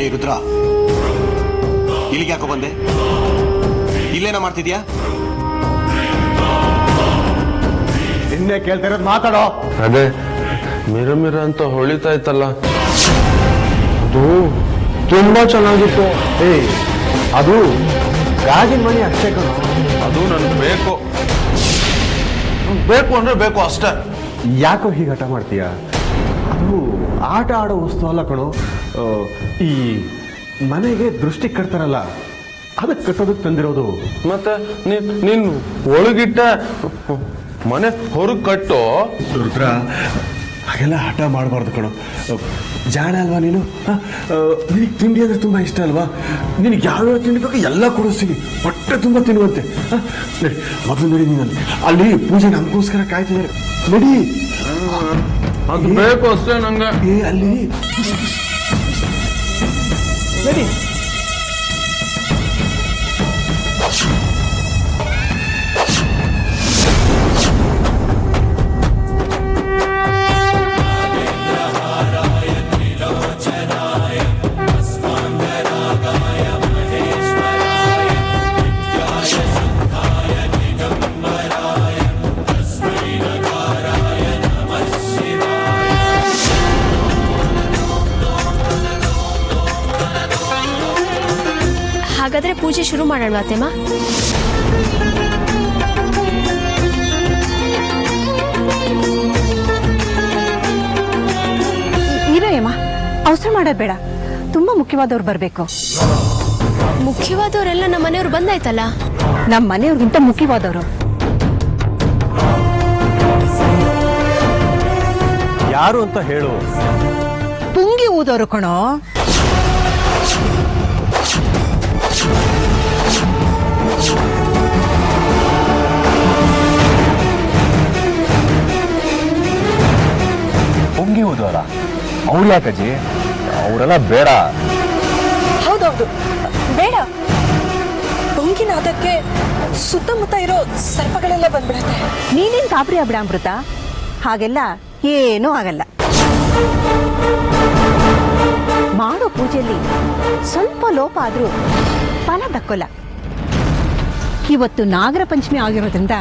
ಏ ರುದ್ರ, ಇಲ್ಲಿಗೆ ಯಾಕೋ ಬಂದೆ? ಇಲ್ಲೇನ ಮಾಡ್ತಿದ್ಯಾ? ನಿನ್ನೆ ಕೇಳ್ತಾ ಇರೋದು ಮಾತಾಡೋ. ಅದೇ ಮಿರ ಮಿರ ಅಂತ ಹೊಳಿತಾ ಇತ್ತಲ್ಲ, ಅದು ತುಂಬಾ ಚೆನ್ನಾಗಿತ್ತು. ಅದು ಗಾಜಿನ ಮಣಿ ಅಷ್ಟೇ ಕಣೋ. ಅದು ನನ್ಗೆ ಬೇಕು, ಬೇಕು ಅಂದ್ರೆ ಬೇಕು ಅಷ್ಟೇ. ಯಾಕೋ ಹೀಗೆ ಹಠ ಮಾಡ್ತೀಯ? ಅದು ಆಟ ಆಡೋ ವಸ್ತು ಅಲ್ಲ ಕಣೋ. ಈ ಮನೆಗೆ ದೃಷ್ಟಿ ಕಟ್ತಾರಲ್ಲ, ಅದಕ್ಕೆ ಕಟ್ಟೋದಕ್ಕೆ ತಂದಿರೋದು. ಮತ್ತೆ ನೀನ್ ಒಳಗಿಟ್ಟ ಮನೆ ಹೊರಗೆ ಕಟ್ಟು. ರುದ್ರ, ಹಾಗೆಲ್ಲ ಹಠ ಮಾಡಬಾರ್ದು ಕಣೋ. ಜಾಣ ಅಲ್ವಾ ನೀನು? ನಿನಗೆ ತಿಂಡಿ ಅಂದ್ರೆ ತುಂಬ ಇಷ್ಟ ಅಲ್ವಾ? ನಿನಗೆ ಯಾವ್ಯಾವ ತಿಂಡಿ ಬೇಕು ಎಲ್ಲ ಕೊಡಿಸ್ತೀನಿ, ಹೊಟ್ಟೆ ತುಂಬ ತಿನ್ನುವಂತೆ. ನಡಿ, ಮೊದಲು ನಡಿ. ನೀನಲ್ಲಿ ಅಲ್ಲಿ ಪೂಜೆ ನಮಗೋಸ್ಕರ ಕಾಯ್ತಿದ್ದಾರೆ. ನಡಿ. ಅದು ಬೇಕು ಅಷ್ಟೇ ನಂಗೆ. ಅಲ್ಲಿ ನಡಿ. ಹಾಗಾದ್ರೆ ಪೂಜೆ ಶುರು ಮಾಡೋಣ ಅತ್ತೆಮ್ಮ. ಇರಯ್ಯಮ್ಮ, ಅವಸರ ಮಾಡೋದು ಬೇಡ. ತುಂಬಾ ಮುಖ್ಯವಾದವ್ರು ಬರ್ಬೇಕು. ಮುಖ್ಯವಾದವರೆಲ್ಲ ನಮ್ಮ ಮನೆಯವ್ರು ಬಂದಾಯ್ತಲ್ಲ. ನಮ್ಮ ಮನೆಯವ್ರಿಗಿಂತ ಮುಖ್ಯವಾದವರು ಯಾರು ಅಂತ ಹೇಳು. ಪುಂಗಿ ಊದೋರು ಕಣೋ. ಪುಂಗಿ ಊದೋರ? ಅವ್ರು ಯಾಕಜ್ಜಿ? ಅವರೆಲ್ಲ ಬೇಡ. ಹೌದೌದು, ಬೇಡ. ಪುಂಗಿನಾದಕ್ಕೆ ಸುತ್ತಮುತ್ತ ಇರೋ ಸರ್ಪಗಳೆಲ್ಲ ಬಂದ್ಬಿಡತ್ತೆ. ನೀನೇನ್ ಗಾಬರಿ ಆಗ್ಬಿಡ ಅಮೃತ, ಹಾಗೆಲ್ಲ ಏನೂ ಆಗಲ್ಲ. ಮಾಡೋ ಪೂಜೆಯಲ್ಲಿ ಸ್ವಲ್ಪ ಲೋಪ ಆದ್ರೂ ಫಲ ದಕ್ಕೋಲ್ಲ. ಇವತ್ತು ನಾಗರ ಪಂಚಮಿ ಆಗಿರೋದ್ರಿಂದ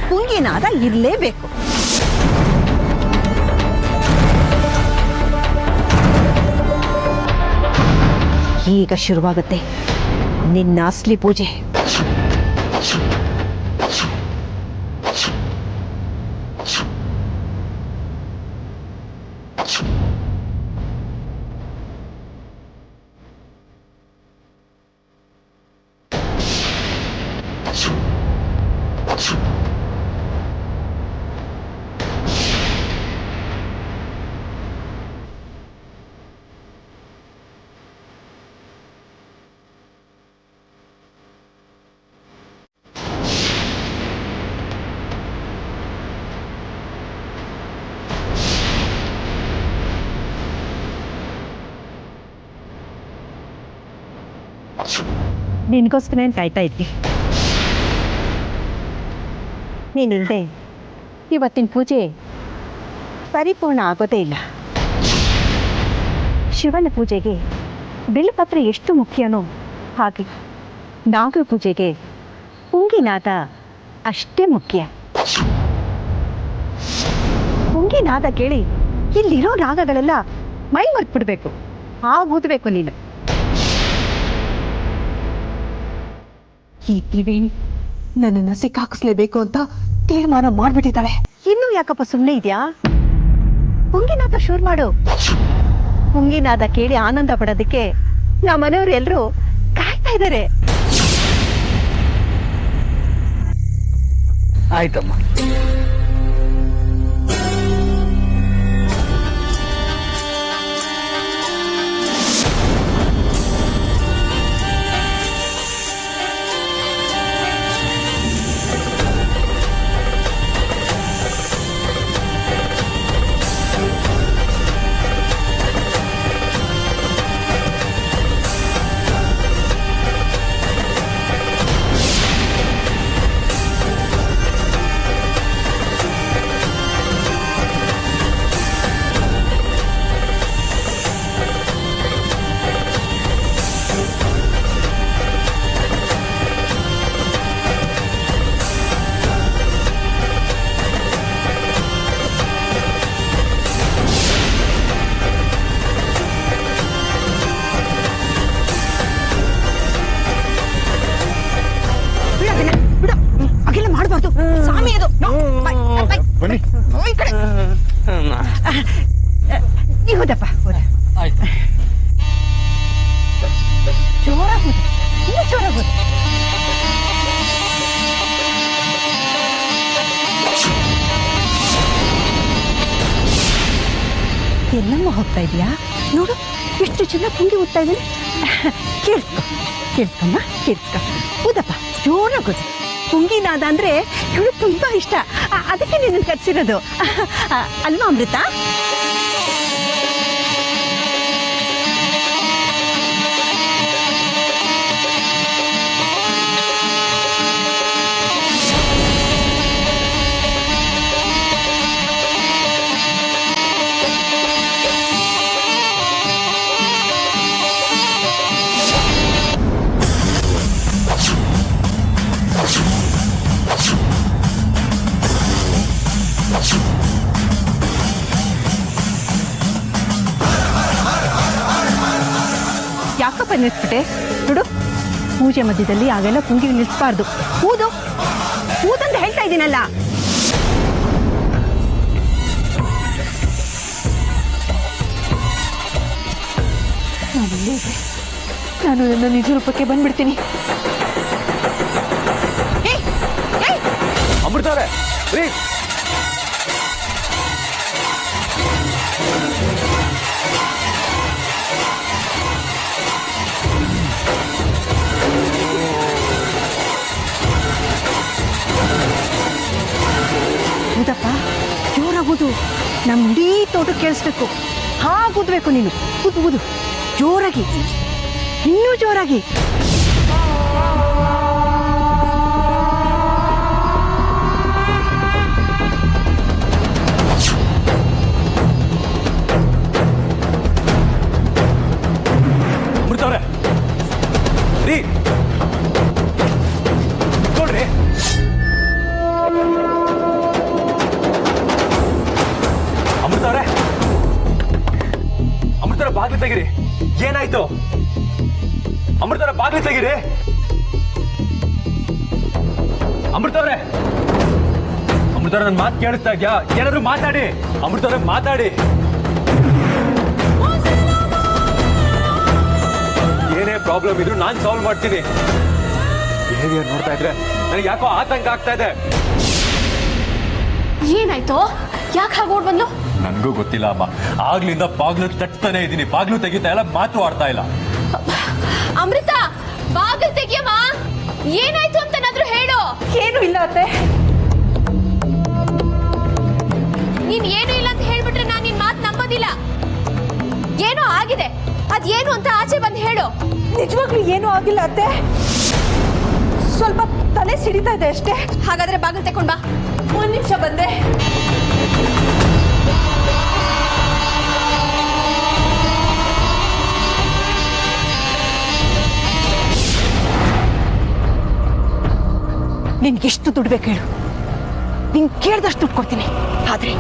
ಪುಂಗಿನಾದ ಇರಲೇಬೇಕು. ಈಗ ಶುರುವಾಗುತ್ತೆ ನಿನ್ನ ಅಸ್ಲಿ ಪೂಜೆ. ನಿನಗೋಸ್ಕರ ಕಾಯ್ತಾ ಇದ್ದೆ. ನೀನಿಲ್ಲದೆ ಇವತ್ತಿನ ಪೂಜೆ ಪರಿಪೂರ್ಣ ಆಗೋದೇ ಇಲ್ಲ. ಶಿವನ ಪೂಜೆಗೆ ಬಿಲ್ವಪತ್ರ ಎಷ್ಟು ಮುಖ್ಯನೋ ಹಾಗೆ ನಾಗರ ಪೂಜೆಗೆ ಪುಂಗಿನಾದ ಅಷ್ಟೇ ಮುಖ್ಯ. ಪುಂಗಿನಾದ ಕೇಳಿ ಇಲ್ಲಿರೋ ರಾಗಗಳೆಲ್ಲ ಮೈ ಮರ್ತ್ಬಿಡ್ಬೇಕು, ಊದಬೇಕು ನೀನು. ಈ ತ್ರಿವೇಣಿ ನನ್ನನ್ನು ಸಿಕ್ಕಾಕಿಸ್ಲೇಬೇಕು ಅಂತ ತೀರ್ಮಾನ ಮಾಡ್ಬಿಟ್ಟಿದ್ದಾಳೆ. ಇನ್ನೂ ಯಾಕಪ್ಪ ಸುಮ್ಮನೆ ಇದೆಯಾ? ಪುಂಗಿನಾದ ಶುರು ಮಾಡು. ಪುಂಗಿನಾದ ಕೇಳಿ ಆನಂದ ಪಡೋದಕ್ಕೆ ನಮ್ಮ ಮನೆಯವರು ಎಲ್ಲರೂ ಕಾಯ್ತಾ ಇದ್ದಾರೆ. ಆಯ್ತಮ್ಮ. ನೀ ಹೋದಪ್ಪ ಹೋದ ಆಯ್ತು. ಜೋರಾಗಿ ಹೋದ, ಇನ್ನೂ ಜೋರಾಗಿ ಹೋದ. ಎಲ್ಲಮ್ಮ ಹೋಗ್ತಾ ಇದೀಯಾ? ನೋಡು ಎಷ್ಟು ಚೆನ್ನಾಗಿ ಪುಂಗಿ ಊದ್ತಾ ಇದ್ದೀನಿ. ಕೇಳಿಸ್ಕಮ್ಮ ಕೇಳಿಸ್ಕ. ಊದಪ್ಪ ಜೋರಾಗಿ ಊದು. ಪುಂಗಿನಾದ ಅಂದ್ರೆ ಇವಳು ತುಂಬಾ ಇಷ್ಟ, ಅದಕ್ಕೆ ನಿನ್ನ ಕರ್ಸಿರೋದು ಅಲ್ವಾ ಅಮೃತ? ಯಾಕಪ್ಪ ನಿಲ್ಸ್ಬಿಟ್ಟೆ? ನೋಡು ಪೂಜೆ ಮಧ್ಯದಲ್ಲಿ ಆಗೆಲ್ಲ ಪುಂಗಿ ನಿಲ್ಸ್ಬಾರ್ದು. ಊದು ಊದಂತ ಹೇಳ್ತಾ ಇದ್ದೀನಲ್ಲ. ನಾನು ನನ್ನ ನಿಜ ರೂಪಕ್ಕೆ ಬಂದ್ಬಿಡ್ತೀನಿ. ಅಮೃತವ್ರೆ ರೀ, ಊದಪ್ಪ ಜೋರಾಗುದು. ನಮ್ಮ ಇಡೀ ತೋಟ ಕೇಳಿಸ್ಬೇಕು. ಹಾಗೂದ್ಬೇಕು ನೀನು. ಊದು ಊದು ಜೋರಾಗಿ, ಇನ್ನೂ ಜೋರಾಗಿ. ಅಮೃತವ್ರೆ ರೀ, ನೋಡ್ರಿ ಅಮೃತವ್ರೆ, ಅಮೃತವ್ರೆ ಬಾಗ್ಲು ತೆಗಿರಿ. ಏನಾಯ್ತು ಅಮೃತವ್ರೆ? ಬಾಗ್ಲು ತೆಗಿರಿ. ಅಮೃತವ್ರೆ, ಅಮೃತವ್ರೆ ನನ್ನ ಮಾತು ಕೇಳಿಸ್ತಾ ಇದ್ಯಾ? ಏನಾದ್ರು ಮಾತಾಡಿ ಅಮೃತವ್ರೆ, ಮಾತಾಡಿ. ಏನೇ ಪ್ರಾಬ್ಲಮ್ ಇದ್ರು ನಾನು ಸಾಲ್ವ್ ಮಾಡ್ತೀನಿ. ಬಿಹೇವಿಯರ್ ನೋಡ್ತಾ ಇದ್ರೆ ನನಗೆ ಯಾಕೋ ಆತಂಕ ಆಗ್ತಾ ಇದೆ. ಏನಾಯ್ತು? ಯಾಕೆ ಹಾಗೆ ಓಡ್ ಬಂದ್ಲು? ನನಗೂ ಗೊತ್ತಿಲ್ಲ ಅಮ್ಮ. ಆಗ್ಲಿಂದ ಬಾಗ್ಲು ತಟ್ತಾನೆ ಇದ್ದೀನಿ, ಬಾಗ್ಲು ತೆಗಿತಾ ಇಲ್ಲ, ಮಾತು ಆಡ್ತಾ ಇಲ್ಲ. ಅಮೃತ ಬಾಗಿಲು ತೆಗಿಯಮ್ಮ. ಏನಾಯ್ತು ಅಂತನಾದ್ರೂ ಹೇಳು. ಏನು ಇಲ್ಲ ಅತ್ತೆ. ನೀನ್ ಏನು ಇಲ್ಲ ಅಂತ ಹೇಳ್ಬಿಟ್ರೆ ನಾನು ನಿನ್ ಮಾತು ನಂಬೋದಿಲ್ಲ. ಏನೋ ಆಗಿದೆ, ಅದೇನು ಅಂತ ಆಚೆ ಬಂದು ಹೇಳು. ನಿಜವಾಗ್ಲೂ ಏನೂ ಆಗಿಲ್ಲ ಅತ್ತೆ, ಸ್ವಲ್ಪ ತಲೆ ಸಿಡಿತಾ ಇದೆ ಅಷ್ಟೇ. ಹಾಗಾದ್ರೆ ಬಾಗಿಲು ತೆಕೊಂಡ್ ಬಾ. ಒಂದ್ ನಿಮಿಷ ಬಂದೆ. ನಿನ್ಗೆಷ್ಟು ದುಡ್ಡು ಬೇಕು ಹೇಳು, ನಿನ್ ಕೇಳ್ದಷ್ಟು ದುಡ್ಡು ಕೊಡ್ತೀನಿ. ಆದ್ರೆ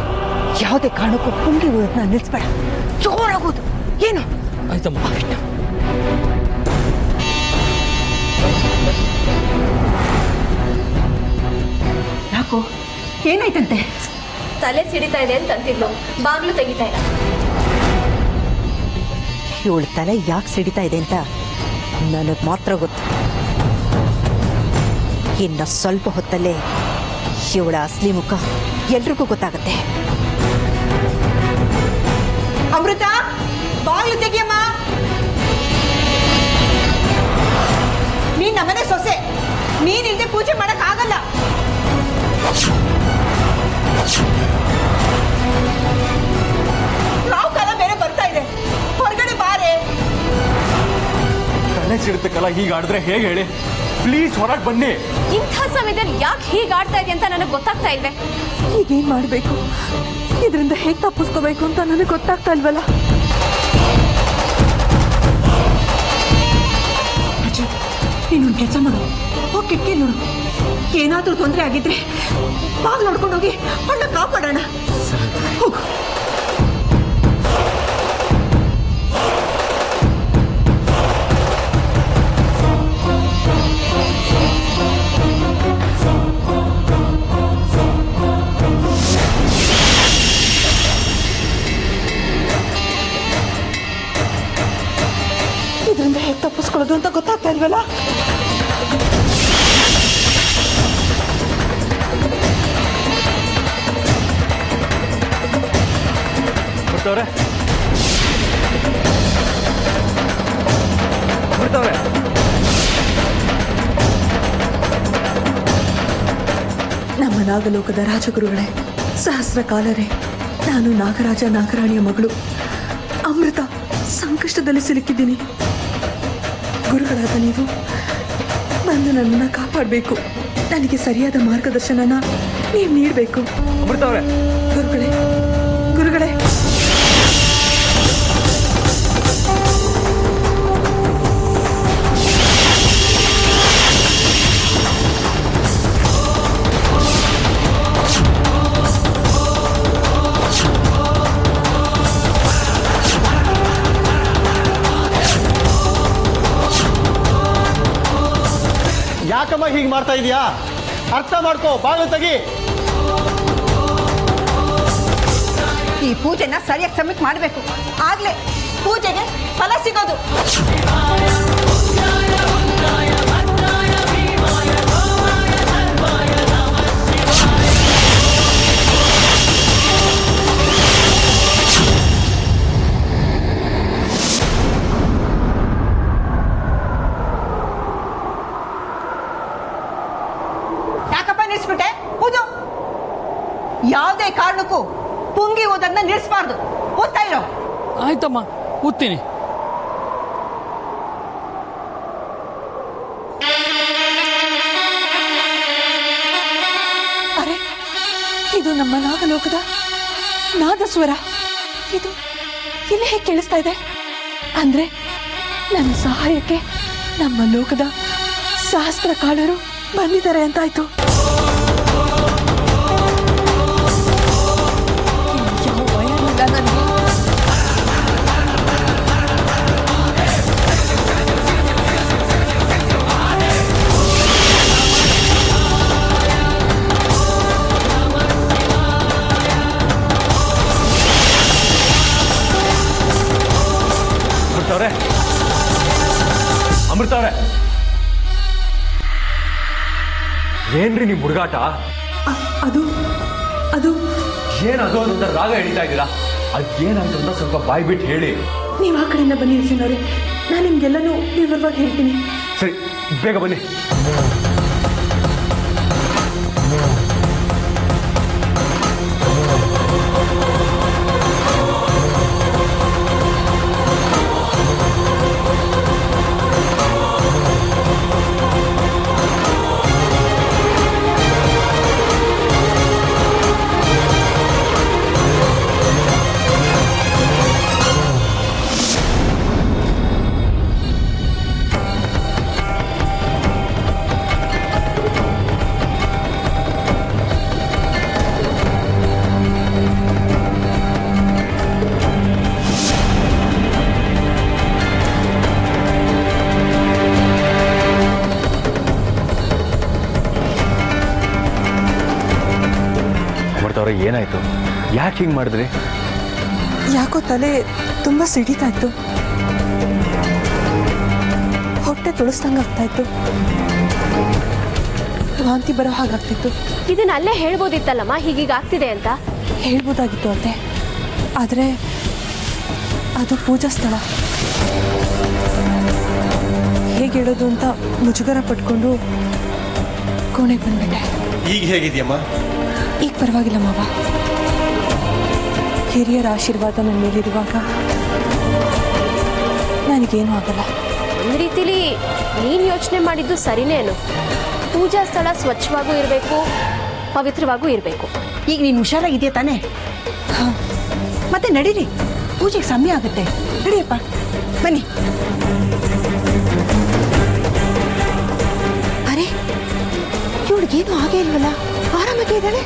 ಯಾವುದೇ ಕಾರಣಕ್ಕೂ ಪುಂಗಿ ಊದನ್ನ ನಿಲ್ಸ್ಬೇಡ. ಜೋರಾಗೋದು. ಏನು ಆಯ್ತಮ್ಮ. ಯಾಕೋ ಏನಾಯ್ತಂತೆ? ತಲೆ ಸಿಡಿತಾ ಇದೆ ಅಂತ ಅಂತಿದ್ಲು, ಬಾಗ್ಲು ತೆಗಿತಾ ಇಲ್ಲ. ಇವಳ ತಲೆ ಯಾಕೆ ಸಿಡಿತಾ ಇದೆ ಅಂತ ನನಗೆ ಮಾತ್ರ ಗೊತ್ತು. ಇನ್ನು ಸ್ವಲ್ಪ ಹೊತ್ತಲ್ಲೇ ಇವಳ ಅಸಲಿ ಮುಖ ಎಲ್ರಿಗೂ ಗೊತ್ತಾಗುತ್ತೆ. ಅಮೃತ ಬಾಗ್ಲು ತೆಗಿಯಮ್ಮ. ನೀನ್ ನಮ್ಮನೆ ಸೊಸೆ, ನೀನಿಲ್ದೆ ಪೂಜೆ ಮಾಡಕ್ ಆಗಲ್ಲ. ರಾವ್ ಕಾಲ ಬೇರೆ ಬರ್ತಾ ಇದೆ, ಹೊರಗಡೆ ಬಾರೆ. ತಲೆ ಸಿಡುತ್ತಕ್ಕಲ್ಲ, ಹೀಗೆ ಆಡಿದ್ರೆ ಹೇಗೆ ಹೇಳಿ? ಪ್ಲೀಸ್ ಹೊರಗೆ ಬನ್ನಿ. ಇಂಥ ಸಮಯದಲ್ಲಿ ಯಾಕೆ ಹೀಗೆ ಆಡ್ತಾ ಇದೆ ಅಂತ ನನಗೆ ಗೊತ್ತಾಗ್ತಾ ಇಲ್ವೇ? ಈಗೇನ್ ಮಾಡ್ಬೇಕು, ಇದರಿಂದ ಹೇಗ್ ತಪ್ಪಿಸ್ಕೋಬೇಕು ಅಂತ ನನಗೆ ಗೊತ್ತಾಗ್ತಾ ಇಲ್ವಲ್ಲ. ನೀನೊಂದು ಕೆಲಸ ಮಾಡು, ಹೋಗಿ ಕಿಟಕಿ ನೋಡು. ಏನಾದ್ರೂ ತೊಂದರೆ ಆಗಿದ್ರೆ ಬಾಗ್ಲು ನೋಡ್ಕೊಂಡು ಹೋಗಿ ಅಣ್ಣ ಕಾಪಾಡೋಣ. ಹೋಗು. ತಪ್ಪಿಸ್ಕೊಳ್ಳೋದು ಅಂತ ಗೊತ್ತಾಗ್ತಾ ಇಲ್ವಲ್ಲ. ಬರ್ತಾವ್ರೆ ನಮ್ಮ ನಾಗಲೋಕದ ರಾಜಗುರುಗಳೇ, ಸಹಸ್ರ ಕಾಲರೇ, ನಾನು ನಾಗರಾಜ ನಾಗರಾಣಿಯ ಮಗಳು ಅಮೃತ ಸಂಕಷ್ಟದಲ್ಲಿ ಸಿಲುಕಿದ್ದೀನಿ. ಗುರುಗಳಾದ ನೀವು ಬಂದು ನನ್ನನ್ನು ಕಾಪಾಡಬೇಕು. ನನಗೆ ಸರಿಯಾದ ಮಾರ್ಗದರ್ಶನನ ನೀವು ನೀಡಬೇಕು. ಬರ್ತಾವ್ರೆ ಗುರುಗಳೇ, ಗುರುಗಳೇ. ಯಾಕಮ್ಮ ಹೀಗೆ ಮಾಡ್ತಾ ಇದೀಯಾ? ಅರ್ಥ ಮಾಡ್ಕೋ, ಬಾಗಿಲು ತೆಗಿ. ಈ ಪೂಜೆನ ಸರಿಯಾಗಿ ಸಬ್ಮಿಟ್ ಮಾಡಬೇಕು. ಆಗ್ಲೇ ಪೂಜೆಗೆ ಫಲ ಸಿಗೋದು. ಯಾಕಪ್ಪ ನಿಲ್ಸ್ಬಿಟ್ಟೆ? ಊದು. ಯಾವುದೇ ಕಾರಣಕ್ಕೂ ಪುಂಗಿ ಊದನ್ನ ನಿಲ್ಲಿಸಬಾರ್ದು. ಓದ್ತಾ ಇರೋ. ಆಯ್ತಮ್ಮ, ಓದ್ತೀನಿ. ಅರೆ, ಇದು ನಮ್ಮ ನಾಗಲೋಕದ ನಾದಸ್ವರ. ಇದು ಇಲ್ಲಿ ಹೇಗೆ ಕೇಳಿಸ್ತಾ ಇದೆ? ಅಂದ್ರೆ ನನ್ನ ಸಹಾಯಕ್ಕೆ ನಮ್ಮ ಲೋಕದ ಸಹಸ್ರ ಕಾಲರು ಬಂದಿದ್ದಾರೆ ಅಂತಾಯ್ತು. ಯಾವ ಭಯನಿಲ್ಲ ನನಗೆ. ಅಮೃತವ್ರೆ, ಅಮೃತವ್ರೆ, ಏನ್ರಿ ನಿಮ್ ಹುಡುಗಾಟ? ಅದು ಅದು ಏನದು ಅಂತ ರಾಗ ಎಳಿತಾ ಇದ್ದೀರಾ? ಅದೇನಾಯ್ತು ಅಂತ ಸ್ವಲ್ಪ ಬಾಯ್ ಬಿಟ್ಟು ಹೇಳಿ. ನೀವು ಆ ಕಡೆಯಿಂದ ಬನ್ನಿ ಇರ್ಸಿನವ್ರೆ, ನಾನು ನಿಮ್ಗೆಲ್ಲನೂ ವಿವರವಾಗಿ ಹೇಳ್ತೀನಿ. ಸರಿ, ಬೇಗ ಬನ್ನಿ. ಏನಾಯ್ತು? ಯಾಕೆ ಹಿಂಗೆ ಮಾಡಿದ್ರಿ? ಯಾಕೋ ತಲೆ ತುಂಬ ಸಿಡಿತಾ ಇತ್ತು, ಹೊಟ್ಟೆ ತುಳಿಸ್ದಂಗೆ ಆಗ್ತಾ ಇತ್ತು, ವಾಂತಿ ಬರೋ ಹಾಗಾಗ್ತಿತ್ತು. ಇದನ್ನ ಅಲ್ಲೇ ಹೇಳ್ಬೋದಿತ್ತಲ್ಲಮ್ಮ, ಹೀಗೀಗ ಆಗ್ತಿದೆ ಅಂತ. ಹೇಳ್ಬೋದಾಗಿತ್ತು ಅತ್ತೆ, ಆದರೆ ಅದು ಪೂಜಾ ಸ್ಥಳ. ಹೇಗೆ ಹೇಳೋದು ಅಂತ ಮುಜುಗರ ಪಟ್ಕೊಂಡು ಕೋಣೆಗೆ ಬಂದ್ಬಿಟ್ಟೆ. ಈಗ ಹೇಗಿದೆಯಮ್ಮ? ಈಗ ಪರವಾಗಿಲ್ಲ ಮಾವ. ಹಿರಿಯರ ಆಶೀರ್ವಾದ ನನ್ನ ಮೇಲಿರುವಾಗ ನನಗೇನು ಆಗಲ್ಲ. ಒಂದು ರೀತಿಲಿ ನೀನು ಯೋಚನೆ ಮಾಡಿದ್ದು ಸರಿನೇನು. ಪೂಜಾ ಸ್ಥಳ ಸ್ವಚ್ಛವಾಗೂ ಇರಬೇಕು, ಪವಿತ್ರವಾಗೂ ಇರಬೇಕು. ಈಗ ನೀನು ಹುಷಾರಾಗಿದೆಯಾ ತಾನೇ? ಹಾಂ. ಮತ್ತೆ ನಡೀರಿ, ಪೂಜೆಗೆ ಸಮಯ ಆಗುತ್ತೆ. ನಡಿಯಪ್ಪ, ಬನ್ನಿ. ಅರೆ, ಇವಳಿಗೇನು ಹಾಗೆ ಇಲ್ವಲ್ಲ, ಆರಾಮಾಗಿ ಇದ್ದಾಳೆ.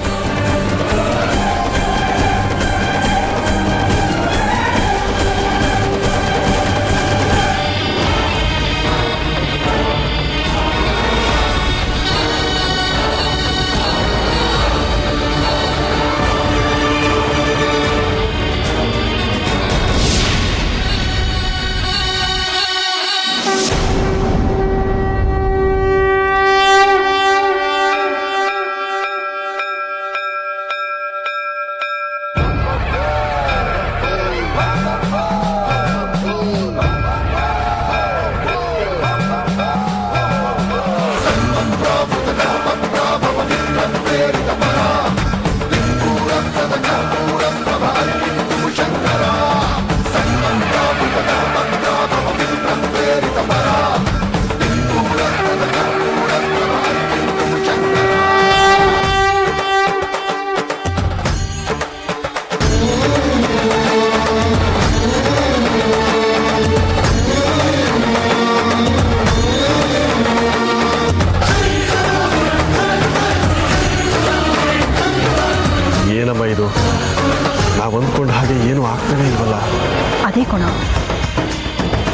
ಅದೇ ಕಣ,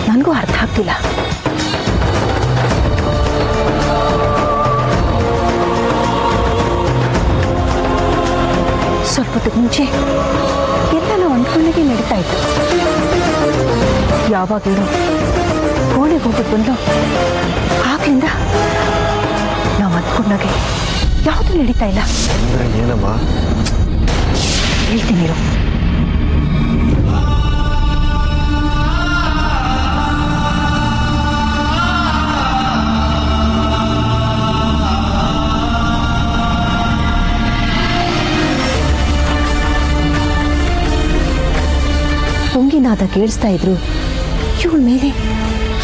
ನನಗೂ ಅರ್ಥ ಆಗ್ತಿಲ್ಲ. ಸ್ವಲ್ಪ ಹೊತ್ತಿಗೆ ಮುಂಚೆ ಎಲ್ಲ ನಾವು ಅಂದ್ಕೊಂಡಾಗೆ ನಡೀತಾ ಇತ್ತು. ಯಾವಾಗ ಇವರು ಕೋಣೆಗೆ ಹೋಗ್ಬಿಟ್ಟು ಬಂದು ಆಗ್ಲಿಂದ ನಾವು ಅಂದ್ಕೊಂಡಾಗೆ ಯಾವುದು ನಡೀತಾ ಇಲ್ಲ. ಏನಮ್ಮ? ಹೇಳ್ತೀನಿ ಇರು. ಪುಂಗಿನಾದ ಕೇಳಿಸ್ತಾ ಇದ್ರು, ಇವಳ ಮೇಲೆ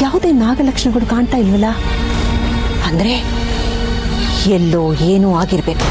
ಯಾವುದೇ ನಾಗಲಕ್ಷಣಗಳು ಕಾಣ್ತಾ ಇಲ್ವಲ್ಲ. ಅಂದ್ರೆ ಎಲ್ಲೋ ಏನೋ ಆಗಿರ್ಬೇಕು.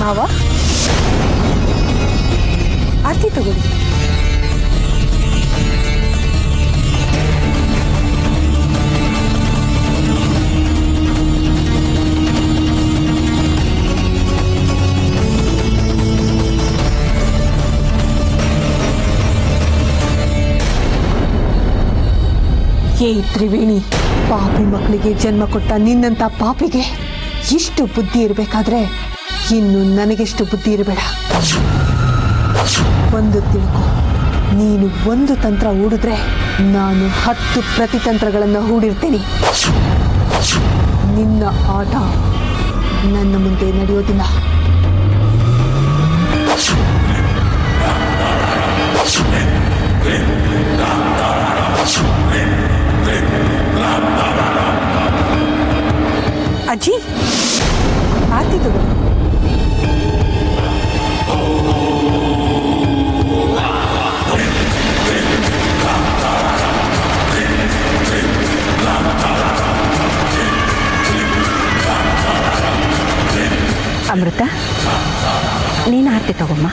ಮಾವ, ಆರತಿ ತಗೊಳ್ಳಿ. ಏ ತ್ರಿವೇಣಿ, ಪಾಪಿ ಮಕ್ಕಳಿಗೆ ಜನ್ಮ ಕೊಟ್ಟ ನಿನ್ನಂತ ಪಾಪಿಗೆ ಇಷ್ಟು ಬುದ್ಧಿ ಇರಬೇಕಾದ್ರೆ ಇನ್ನು ನನಗೆಷ್ಟು ಬುದ್ಧಿ ಇರಬೇಡ. ಒಂದು ತಿಳ್ಕೊ, ನೀನು ಒಂದು ತಂತ್ರ ಹೂಡಿದ್ರೆ ನಾನು 10 ಪ್ರತಿತಂತ್ರಗಳನ್ನು ಹೂಡಿರ್ತೀನಿ. ನಿನ್ನ ಆಟ ನನ್ನ ಮುಂದೆ ನಡೆಯೋದಿಲ್ಲ. ಅಜ್ಜಿ, ಆರತಿ ತಗೊಳ್ಳಿ. ಅಮೃತ, ನೀನು ಆರತಿ ತಗೊಮ್ಮ.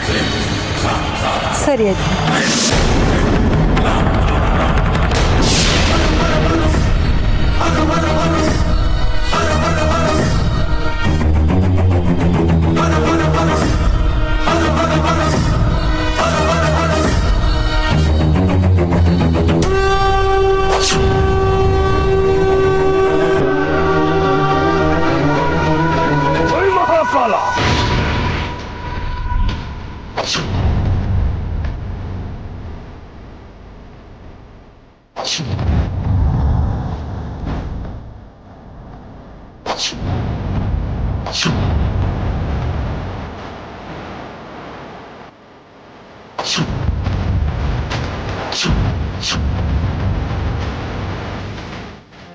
ಸರಿ ಅಜ್ಜಿ. you